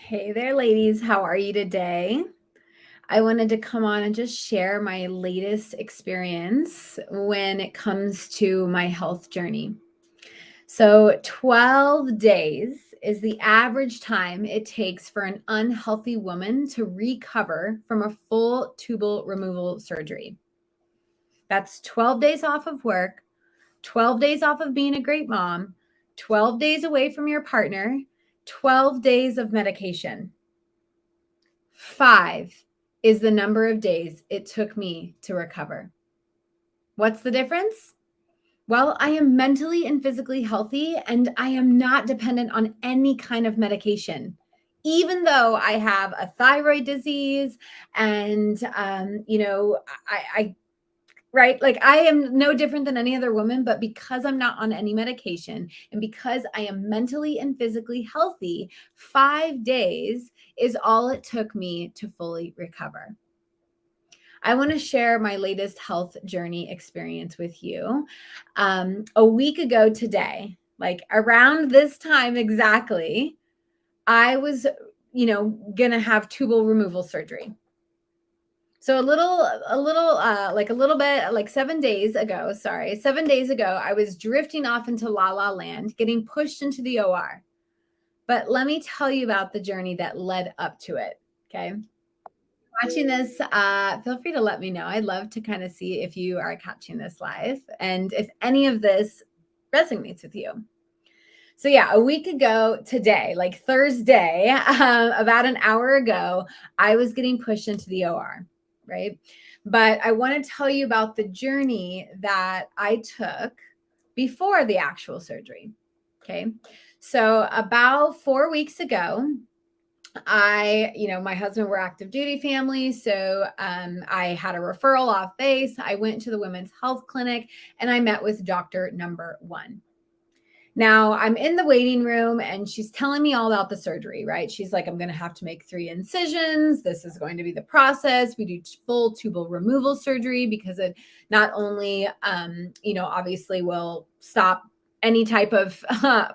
Hey there, ladies. How are you today? I wanted to come on and just share my latest experience when it comes to my health journey. So, 12 days is the average time it takes for an unhealthy woman to recover from a full tubal removal surgery. That's 12 days off of work, 12 days off of being a great mom, 12 days away from your partner, 12 days of medication. 5 is the number of days it took me to recover. What's the difference? Well, I am mentally and physically healthy, and I am not dependent on any kind of medication. Even though I have a thyroid disease and, I right? Like I am no different than any other woman, but because I'm not on any medication and because I am mentally and physically healthy, 5 days is all it took me to fully recover. I want to share my latest health journey experience with you. A week ago today, like around this time exactly, I was, gonna have tubal removal surgery. So a little bit, like 7 days ago, sorry, 7 days ago, I was drifting off into la la land, getting pushed into the OR. But let me tell you about the journey that led up to it. Okay. Watching this, feel free to let me know. I'd love to kind of see if you are catching this live and if any of this resonates with you. So, yeah, a week ago today, like Thursday, about an hour ago, I was getting pushed into the OR, right? But I want to tell you about the journey that I took before the actual surgery. Okay. So, about 4 weeks ago, my husband, were active duty family. So I had a referral off base. I went to the women's health clinic and I met with doctor number one. Now I'm in the waiting room and she's telling me all about the surgery, right? She's like, I'm going to have to make 3 incisions. This is going to be the process. We do full tubal removal surgery because it not only, obviously will stop any type of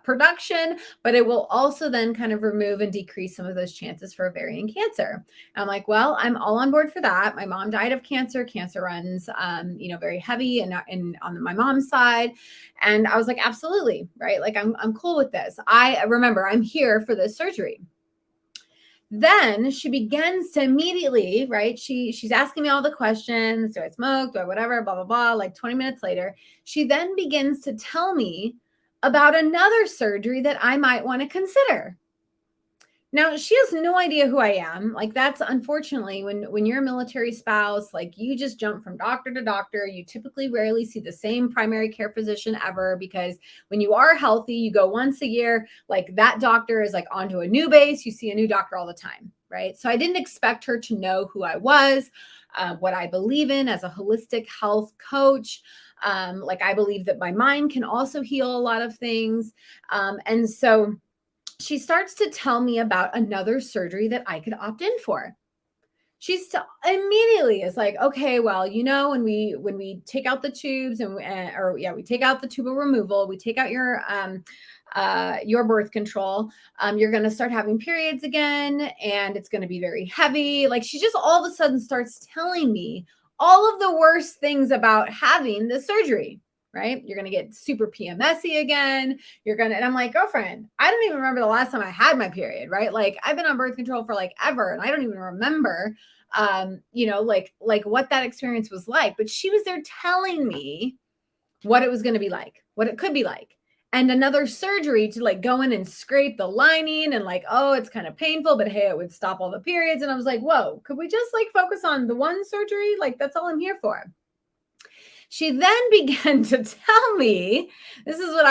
production, but it will also then kind of remove and decrease some of those chances for ovarian cancer. And I'm like, well, I'm all on board for that. My mom died of cancer. Cancer runs, very heavy and on my mom's side. And I was like, absolutely, right? Like I'm cool with this. I remember I'm here for this surgery. Then she begins to immediately, right? She's asking me all the questions. Do I smoke? Do I whatever? Blah, blah, blah. Like 20 minutes later, she then begins to tell me about another surgery that I might want to consider. Now, she has no idea who I am. Like that's unfortunately when you're a military spouse, like you just jump from doctor to doctor. You typically rarely see the same primary care physician ever because when you are healthy, you go once a year, like that doctor is like onto a new base. You see a new doctor all the time, right? So I didn't expect her to know who I was, what I believe in as a holistic health coach. Like I believe that my mind can also heal a lot of things. And so she starts to tell me about another surgery that I could opt in for. She's immediately is like, okay, well, when we take out the tubes and we take out the tubal removal, we take out your birth control. You're going to start having periods again, and it's going to be very heavy. Like she just all of a sudden starts telling me all of the worst things about having the surgery. Right? You're going to get super PMSy again. And I'm like, girlfriend, I don't even remember the last time I had my period, right? Like I've been on birth control for like ever, and I don't even remember, like what that experience was like. But she was there telling me what it was going to be like, what it could be like. And another surgery to like go in and scrape the lining and like, oh, it's kind of painful, but hey, it would stop all the periods. And I was like, whoa, could we just like focus on the one surgery? Like, that's all I'm here for. She then began to tell me, this is what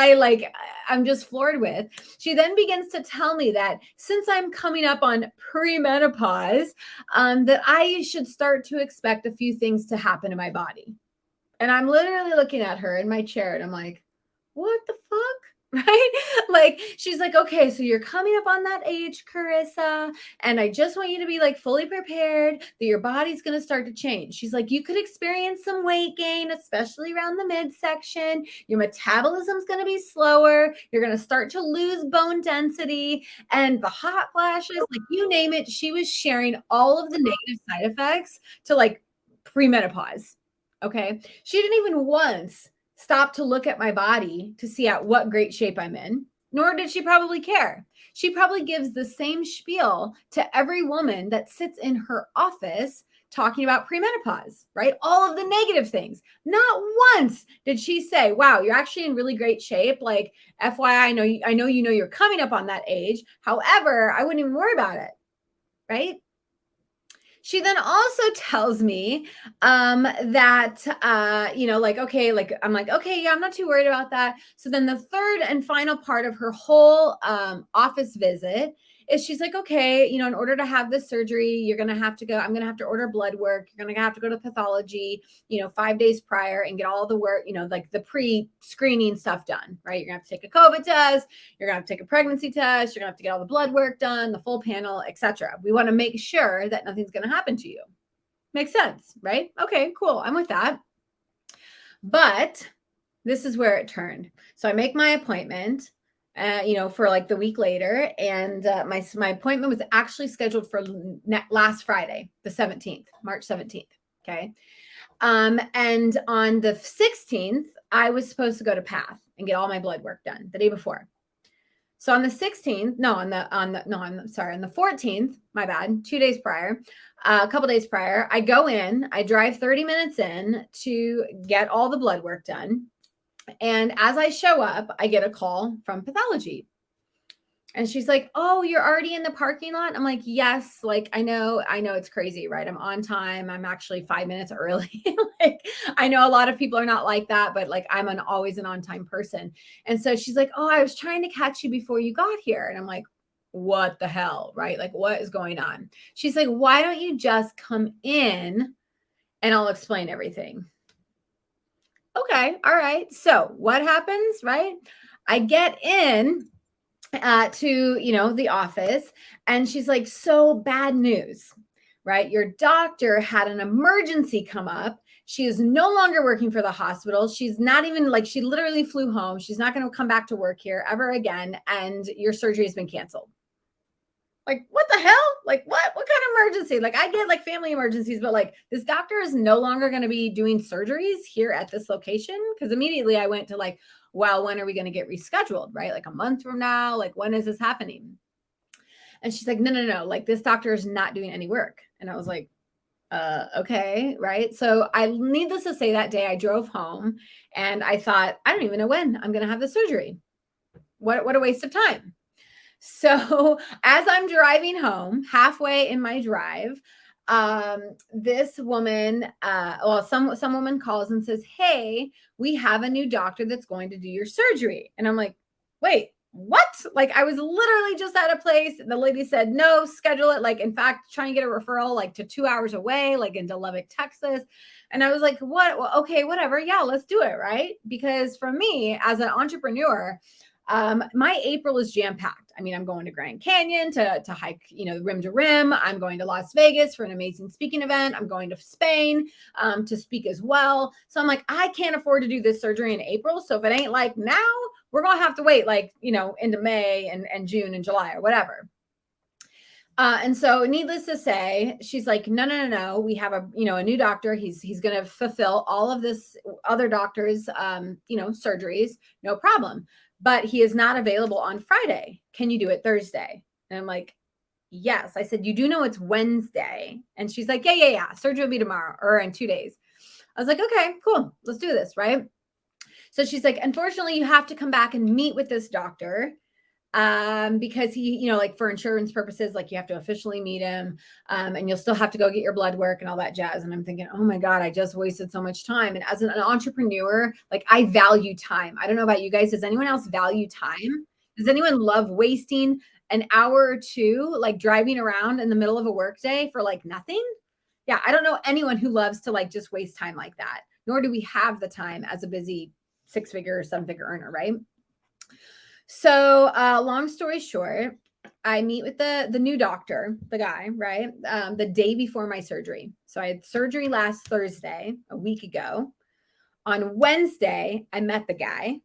I'm just floored with. She then begins to tell me that since I'm coming up on premenopause, that I should start to expect a few things to happen in my body. And I'm literally looking at her in my chair and I'm like, what the fuck? right? Like, she's like, okay, so you're coming up on that age, Carissa, and I just want you to be like fully prepared that your body's going to start to change. She's like, you could experience some weight gain, especially around the midsection. Your metabolism's going to be slower. You're going to start to lose bone density and the hot flashes, like you name it. She was sharing all of the negative side effects to like premenopause. Okay. She didn't even once stop to look at my body to see at what great shape I'm in, nor did she probably care. She probably gives the same spiel to every woman that sits in her office talking about premenopause, right? All of the negative things. Not once did she say, "Wow, you're actually in really great shape." Like, FYI, I know you know you're coming up on that age. However, I wouldn't even worry about it, right? She then also tells me that like, okay, like I'm like, okay, yeah, I'm not too worried about that. So then the third and final part of her whole office visit is she's like, okay, in order to have this surgery, you're gonna have to go. I'm gonna have to order blood work. You're gonna have to go to pathology, 5 days prior and get all the work, like the pre-screening stuff done, right? You're gonna have to take a COVID test. You're gonna have to take a pregnancy test. You're gonna have to get all the blood work done, the full panel, etc. We want to make sure that nothing's gonna happen to you. Makes sense, right? Okay, cool. I'm with that. But this is where it turned. So I make my appointment, for like the week later, and my appointment was actually scheduled for last Friday, the 17th, March 17th. Okay. And on the 16th, I was supposed to go to Path and get all my blood work done the day before. So on the 16th, on the 14th, my bad, 2 days prior, a couple days prior, I go in, I drive 30 minutes in to get all the blood work done. And as I show up, I get a call from pathology. And she's like, "Oh, you're already in the parking lot?" I'm like, "Yes, like I know it's crazy, right? I'm on time. I'm actually 5 minutes early." Like, I know a lot of people are not like that, but like I'm always an on-time person. And so she's like, "Oh, I was trying to catch you before you got here." And I'm like, "What the hell?" Right? Like, what is going on? She's like, "Why don't you just come in and I'll explain everything?" Okay, all right. So what happens, right? I get in to the office, and she's like, "So bad news, right? Your doctor had an emergency come up. She is no longer working for the hospital. She's not even like, she literally flew home. She's not going to come back to work here ever again, and your surgery has been canceled." Like, what the hell? Like, what kind of emergency? Like, I get like family emergencies, but like this doctor is no longer going to be doing surgeries here at this location. Because immediately I went to like, well, when are we going to get rescheduled? Right? Like a month from now? Like, when is this happening? And she's like, no. Like, this doctor is not doing any work. And I was like, okay, right. So I, needless to say, that day I drove home and I thought, I don't even know when I'm going to have the surgery. What a waste of time. So as I'm driving home, halfway in my drive, this woman, some woman calls and says, "Hey, we have a new doctor that's going to do your surgery." And I'm like, "Wait, what?" Like, I was literally just at a place, and the lady said, "No, schedule it." Like, in fact, trying to get a referral like to 2 hours away, like into Lubbock, Texas. And I was like, "What? Well, okay, whatever. Yeah, let's do it." Right? Because for me, as an entrepreneur, my April is jam packed. I mean, I'm going to Grand Canyon to hike, rim to rim. I'm going to Las Vegas for an amazing speaking event. I'm going to Spain to speak as well. So I'm like, I can't afford to do this surgery in April. So if it ain't like now, we're going to have to wait like, into May and June and July or whatever. And so needless to say, she's like, no. We have a new doctor. He's going to fulfill all of this other doctors, surgeries. No problem. But he is not available on Friday. Can you do it Thursday? And I'm like, yes. I said, you do know it's Wednesday. And she's like, yeah. Surgery will be tomorrow or in 2 days. I was like, okay, cool. Let's do this. Right. So she's like, unfortunately, you have to come back and meet with this doctor because he, like for insurance purposes, like you have to officially meet him, and you'll still have to go get your blood work and all that jazz. And I'm thinking, oh my God, I just wasted so much time. And as an entrepreneur, like I value time. I don't know about you guys. Does anyone else value time? Does anyone love wasting an hour or two, like driving around in the middle of a workday for like nothing? Yeah. I don't know anyone who loves to like just waste time like that, nor do we have the time as a busy 6-figure or 7-figure earner. Right. So, long story short, I meet with the new doctor, the guy, right? The day before my surgery. So I had surgery last Thursday, a week ago. On Wednesday, I met the guy,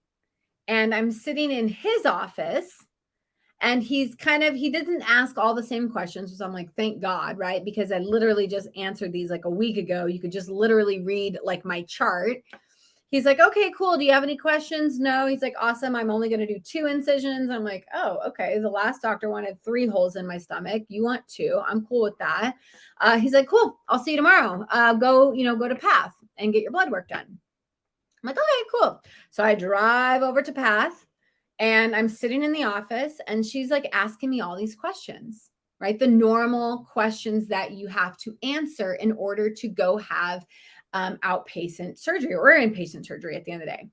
and I'm sitting in his office, and he didn't ask all the same questions. So I'm like, thank God, right? Because I literally just answered these like a week ago. You could just literally read like my chart. He's like, okay, cool. Do you have any questions? No. He's like, awesome. I'm only going to do 2 incisions. I'm like, oh, okay. The last doctor wanted 3 holes in my stomach. You want 2. I'm cool with that. He's like, cool. I'll see you tomorrow. Go to Path and get your blood work done. I'm like, okay, cool. So I drive over to Path, and I'm sitting in the office, and she's like asking me all these questions, right? The normal questions that you have to answer in order to go have outpatient surgery or inpatient surgery at the end of the day.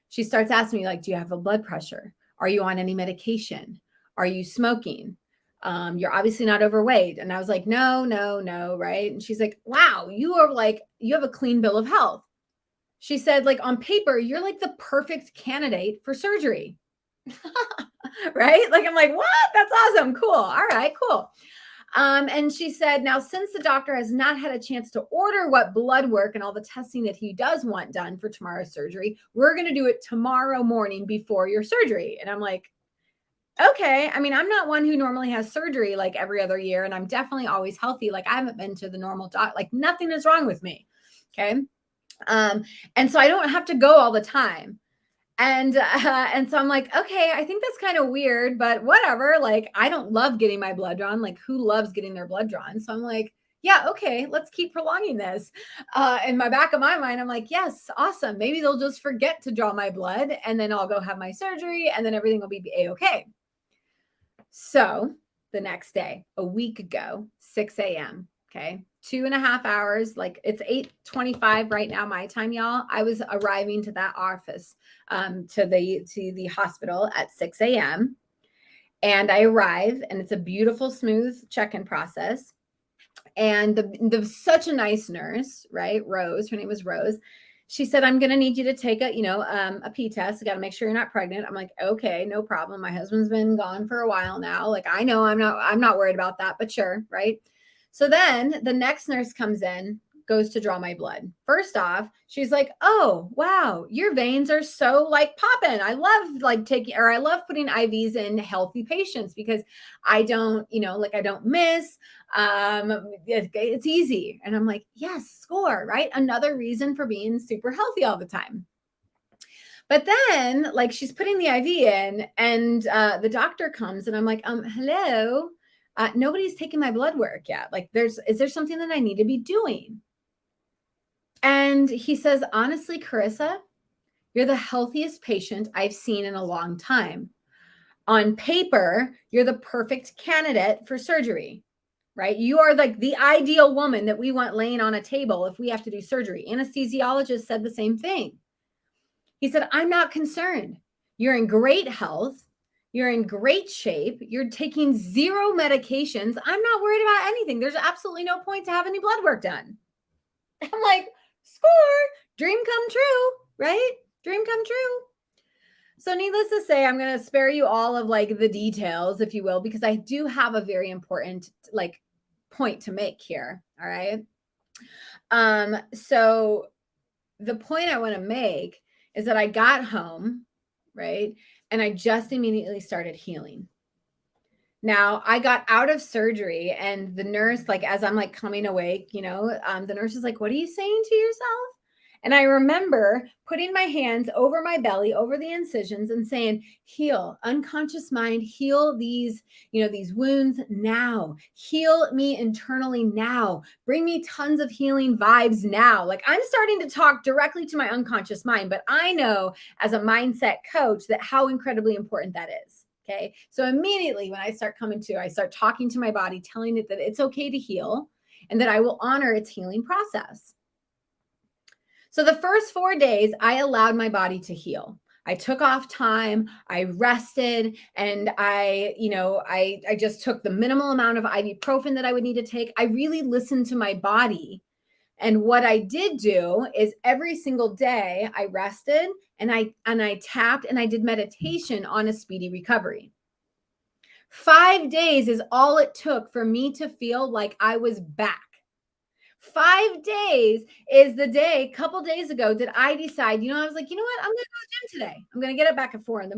She starts asking me, like, do you have a blood pressure? Are you on any medication? Are you smoking? You're obviously not overweight. And I was like, no, no, no, right? And she's like, wow, you have a clean bill of health. She said, like, on paper, you're like the perfect candidate for surgery. Right? Like, I'm like, what? That's awesome. Cool. All right, cool. And she said, now, since the doctor has not had a chance to order what blood work and all the testing that he does want done for tomorrow's surgery, we're going to do it tomorrow morning before your surgery. And I'm like, okay. I mean, I'm not one who normally has surgery like every other year, and I'm definitely always healthy. Like, I haven't been to the normal doc, like, nothing is wrong with me. Okay. And so I don't have to go all the time. And so I'm like, okay, I think that's kind of weird, but whatever. Like, I don't love getting my blood drawn. Like, who loves getting their blood drawn? So I'm like, yeah, okay, let's keep prolonging this. In my back of my mind, I'm like, yes, awesome. Maybe they'll just forget to draw my blood, and then I'll go have my surgery, and then everything will be a-okay. So the next day, a week ago, 6 a.m. Okay. 2.5 hours. Like, it's 8:25 right now, my time, y'all. I was arriving to that office, to the hospital at 6 a.m. And I arrive, and it's a beautiful, smooth check-in process. And the such a nice nurse, right? Rose, her name was Rose. She said, I'm going to need you to take a P test. I got to make sure you're not pregnant. I'm like, okay, no problem. My husband's been gone for a while now. Like, I know I'm not worried about that, but sure. Right. So then the next nurse comes in, goes to draw my blood. First off, she's like, oh, wow, your veins are so like popping. I love putting IVs in healthy patients because I don't miss. It's easy. And I'm like, yes, score, right? Another reason for being super healthy all the time. But then, like, she's putting the IV in, and the doctor comes, and I'm like, hello, nobody's taken my blood work yet. Like, is there something that I need to be doing? And he says, honestly, Carissa, you're the healthiest patient I've seen in a long time. On paper, you're the perfect candidate for surgery, right? You are like the ideal woman that we want laying on a table if we have to do surgery. Anesthesiologist said the same thing. He said, I'm not concerned. You're in great health. You're in great shape. You're taking 0 medications. I'm not worried about anything. There's absolutely no point to have any blood work done. I'm like, score, dream come true, right? Dream come true. So needless to say, I'm going to spare you all of like the details, if you will, because I do have a very important like point to make here. All right. So the point I want to make is that I got home, right? And I just immediately started healing. Now, I got out of surgery, and the nurse, like, as I'm like coming awake, the nurse is like, what are you saying to yourself? And I remember putting my hands over my belly, over the incisions, and saying, heal, unconscious mind, heal these wounds now. Heal me internally now. Bring me tons of healing vibes now. Like, I'm starting to talk directly to my unconscious mind, but I know as a mindset coach that how incredibly important that is. Okay. So immediately when I start talking to my body, telling it that it's okay to heal and that I will honor its healing process. So the first 4 days, I allowed my body to heal. I took off time, I rested, and I just took the minimal amount of ibuprofen that I would need to take. I really listened to my body And what I did do is every single day I rested and I tapped and I did meditation on a speedy recovery. 5 days is all it took for me to feel like I was back. 5 days is the day, a couple days ago, did I decide, I was like, you know what? I'm going to go to the gym today. I'm going to get up back at 4 a.m.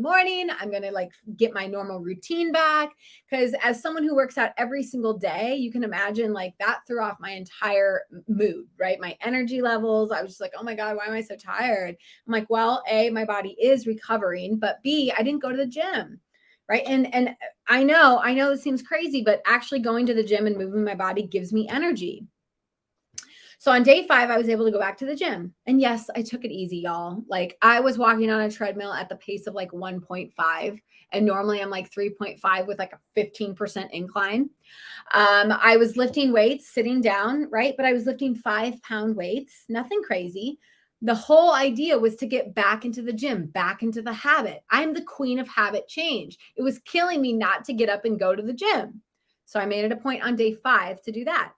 I'm going to like get my normal routine back. Because as someone who works out every single day, you can imagine like that threw off my entire mood, right? My energy levels. I was just like, oh my God, why am I so tired? I'm like, well, A, my body is recovering, but B, I didn't go to the gym. Right. And I know it seems crazy, but actually going to the gym and moving my body gives me energy. So on day 5, I was able to go back to the gym. And yes, I took it easy, y'all. Like I was walking on a treadmill at the pace of like 1.5. And normally I'm like 3.5 with like a 15% incline. I was lifting weights sitting down, right? But I was lifting 5-pound weights, nothing crazy. The whole idea was to get back into the gym, back into the habit. I'm the queen of habit change. It was killing me not to get up and go to the gym. So I made it a point on day 5 to do that.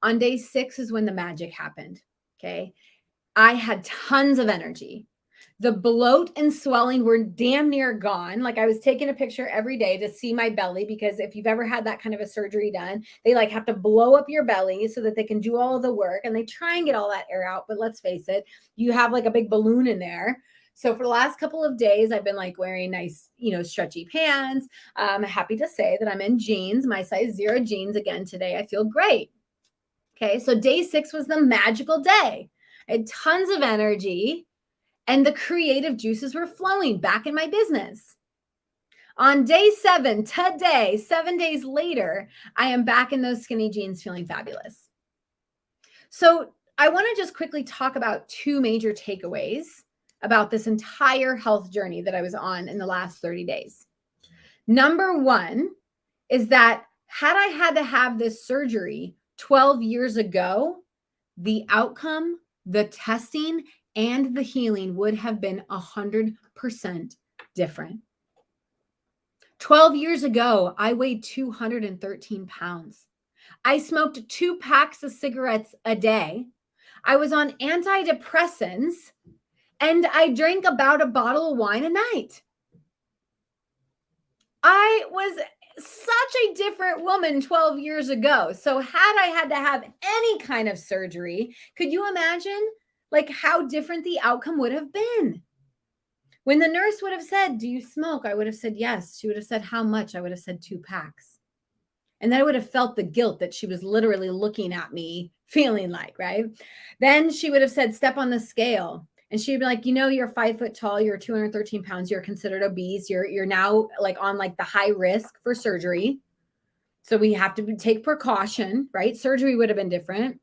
On day 6 is when the magic happened. Okay. I had tons of energy. The bloat and swelling were damn near gone. Like I was taking a picture every day to see my belly, because if you've ever had that kind of a surgery done, they like have to blow up your belly so that they can do all of the work, and they try and get all that air out. But let's face it, you have like a big balloon in there. So for the last couple of days, I've been like wearing nice, stretchy pants. I'm happy to say that I'm in jeans, my size 0 jeans again today. I feel great. Okay, so day 6 was the magical day. I had tons of energy and the creative juices were flowing back in my business. On day 7, today, 7 days later, I am back in those skinny jeans feeling fabulous. So I want to just quickly talk about 2 major takeaways about this entire health journey that I was on in the last 30 days. Number 1 is that had I had to have this surgery 12 years ago, the outcome, the testing, and the healing would have been 100% different. 12 years ago, I weighed 213 pounds. I smoked 2 packs of cigarettes a day. I was on antidepressants, and I drank about a bottle of wine a night. I was such a different woman 12 years ago. So had I had to have any kind of surgery, could you imagine like how different the outcome would have been? When the nurse would have said, "Do you smoke?" I would have said yes. She would have said, "How much?" I would have said 2 packs. And then I would have felt the guilt that she was literally looking at me feeling like, right? Then she would have said, "Step on the scale." And she'd be like, you're 5 foot tall, you're 213 pounds, you're considered obese, you're now like on like the high risk for surgery. So we have to take precaution, right? Surgery would have been different.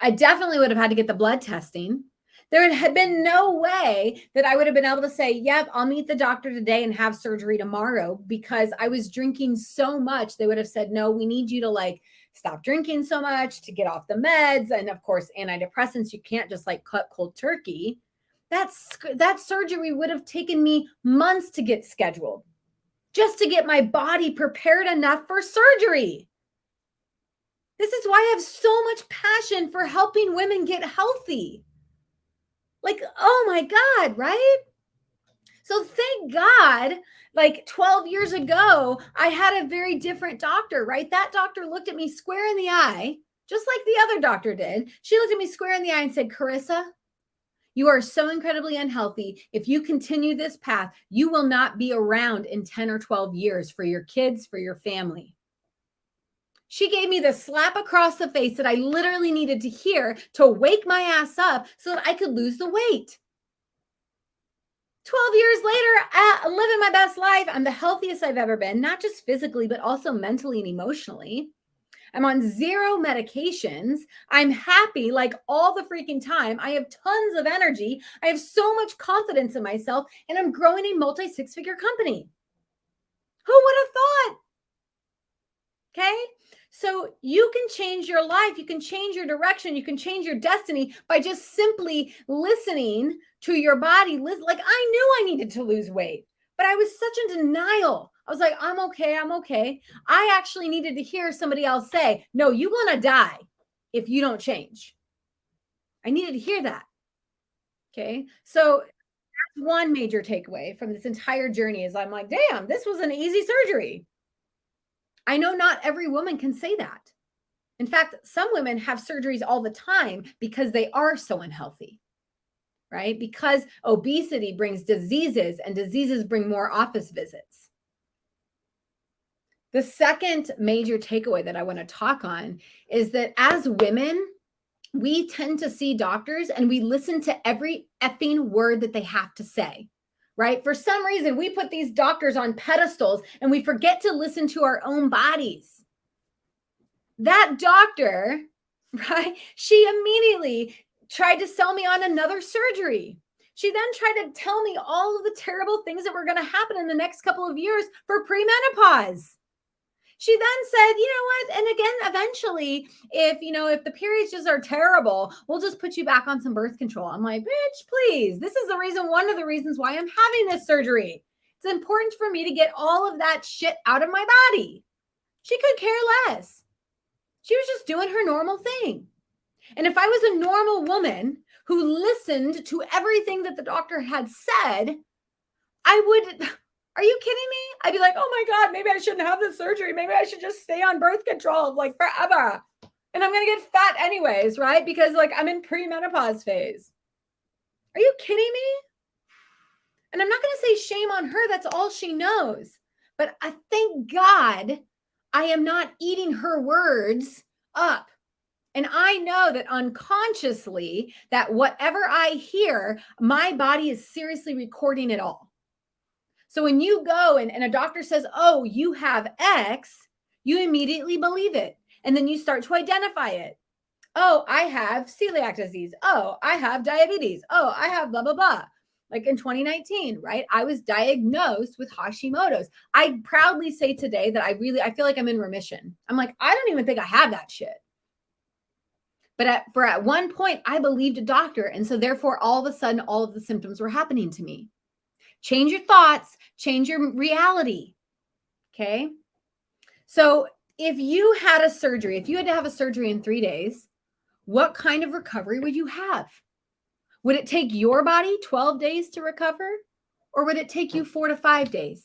I definitely would have had to get the blood testing. There had been no way that I would have been able to say, yep, I'll meet the doctor today and have surgery tomorrow, because I was drinking so much. They would have said, no, we need you to like stop drinking so much to get off the meds. And of course, antidepressants, you can't just like cut cold turkey. That surgery would have taken me months to get scheduled just to get my body prepared enough for surgery. This is why I have so much passion for helping women get healthy. Like, oh my God, right? So thank God, like 12 years ago, I had a very different doctor, right? That doctor looked at me square in the eye, just like the other doctor did. She looked at me square in the eye and said, Carissa, you are so incredibly unhealthy. If you continue this path, you will not be around in 10 or 12 years for your kids, for your family. She gave me the slap across the face that I literally needed to hear to wake my ass up so that I could lose the weight. 12 years later, living my best life. I'm the healthiest I've ever been, not just physically, but also mentally and emotionally. I'm on 0 medications. I'm happy like all the freaking time. I have tons of energy. I have so much confidence in myself, and I'm growing a multi-6-figure company. Who would have thought? Okay. So you can change your life. You can change your direction. You can change your destiny by just simply listening to your body. Like I knew I needed to lose weight, but I was such in denial. I was like, I'm okay. I'm okay. I actually needed to hear somebody else say, no, you're going to die if you don't change. I needed to hear that. Okay. So that's one major takeaway from this entire journey is I'm like, damn, this was an easy surgery. I know not every woman can say that. In fact, some women have surgeries all the time because they are so unhealthy, right? Because obesity brings diseases and diseases bring more office visits. The second major takeaway that I want to talk on is that as women, we tend to see doctors and we listen to every effing word that they have to say, right? For some reason, we put these doctors on pedestals and we forget to listen to our own bodies. That doctor, right? She immediately tried to sell me on another surgery. She then tried to tell me all of the terrible things that were going to happen in the next couple of years for premenopause. She then said, you know what? And again, eventually, if the periods just are terrible, we'll just put you back on some birth control. I'm like, bitch, please. This is one of the reasons why I'm having this surgery. It's important for me to get all of that shit out of my body. She could care less. She was just doing her normal thing. And if I was a normal woman who listened to everything that the doctor had said, I would, are you kidding me? I'd be like, oh my God, maybe I shouldn't have this surgery. Maybe I should just stay on birth control like forever. And I'm going to get fat anyways, right? Because like I'm in premenopause phase. Are you kidding me? And I'm not going to say shame on her. That's all she knows. But I thank God I am not eating her words up. And I know that unconsciously that whatever I hear, my body is seriously recording it all. So when you go and a doctor says, oh, you have X, you immediately believe it. And then you start to identify it. Oh, I have celiac disease. Oh, I have diabetes. Oh, I have blah, blah, blah. Like in 2019, right? I was diagnosed with Hashimoto's. I proudly say today that I feel like I'm in remission. I'm like, I don't even think I have that shit. But at one point, I believed a doctor. And so therefore, all of a sudden, all of the symptoms were happening to me. Change your thoughts, change your reality. Okay. So if you had a surgery, if you had to have a surgery in 3 days, what kind of recovery would you have? Would it take your body 12 days to recover? Or would it take you 4 to 5 days?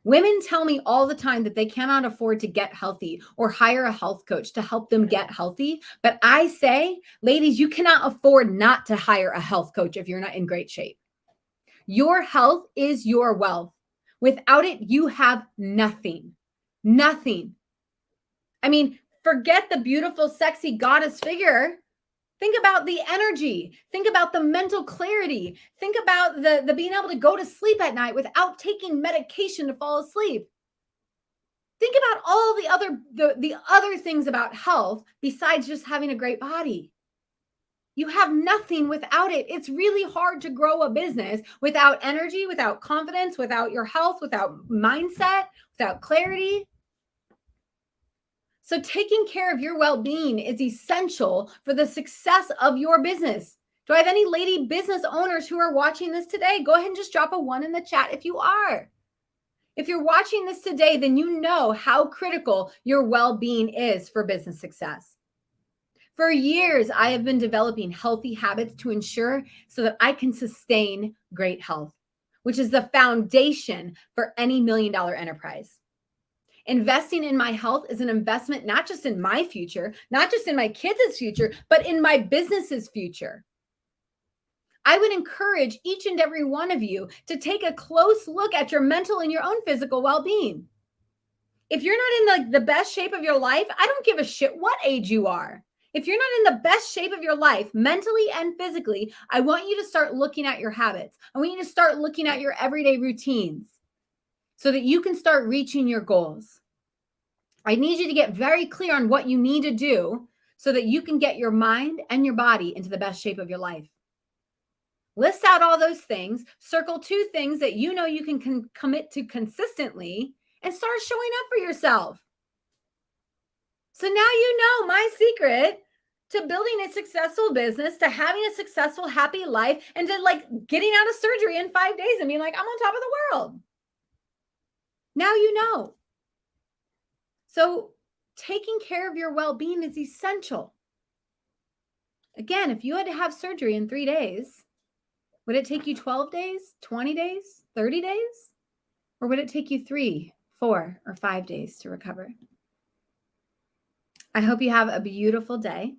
Women tell me all the time that they cannot afford to get healthy or hire a health coach to help them get healthy. But I say, ladies, you cannot afford not to hire a health coach if you're not in great shape. Your health is your wealth. Without it, you have nothing. Nothing. I mean, forget the beautiful, sexy goddess figure. Think about the energy. Think about the mental clarity. Think about the being able to go to sleep at night without taking medication to fall asleep. Think about all the other things about health besides just having a great body. You have nothing without it. It's really hard to grow a business without energy, without confidence, without your health, without mindset, without clarity. So taking care of your well-being is essential for the success of your business. Do I have any lady business owners who are watching this today? Go ahead and just drop a 1 in the chat if you are. If you're watching this today, then you know how critical your well-being is for business success. For years, I have been developing healthy habits to ensure so that I can sustain great health, which is the foundation for any $1 million enterprise. Investing in my health is an investment, not just in my future, not just in my kids' future, but in my business's future. I would encourage each and every one of you to take a close look at your mental and your own physical well-being. If you're not in the best shape of your life, I don't give a shit what age you are. If you're not in the best shape of your life, mentally and physically, I want you to start looking at your habits. I want you to start looking at your everyday routines so that you can start reaching your goals. I need you to get very clear on what you need to do so that you can get your mind and your body into the best shape of your life. List out all those things, circle 2 things that you know you can commit to consistently, and start showing up for yourself. So now you know my secret to building a successful business, to having a successful, happy life, and to like getting out of surgery in 5 days and being like, I'm on top of the world. Now you know. So taking care of your well-being is essential. Again, if you had to have surgery in 3 days, would it take you 12 days, 20 days, 30 days? Or would it take you 3, 4, or 5 days to recover? I hope you have a beautiful day.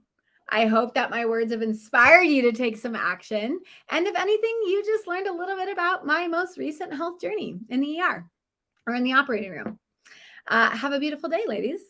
I hope that my words have inspired you to take some action. And if anything, you just learned a little bit about my most recent health journey in the ER or in the operating room. Have a beautiful day, ladies.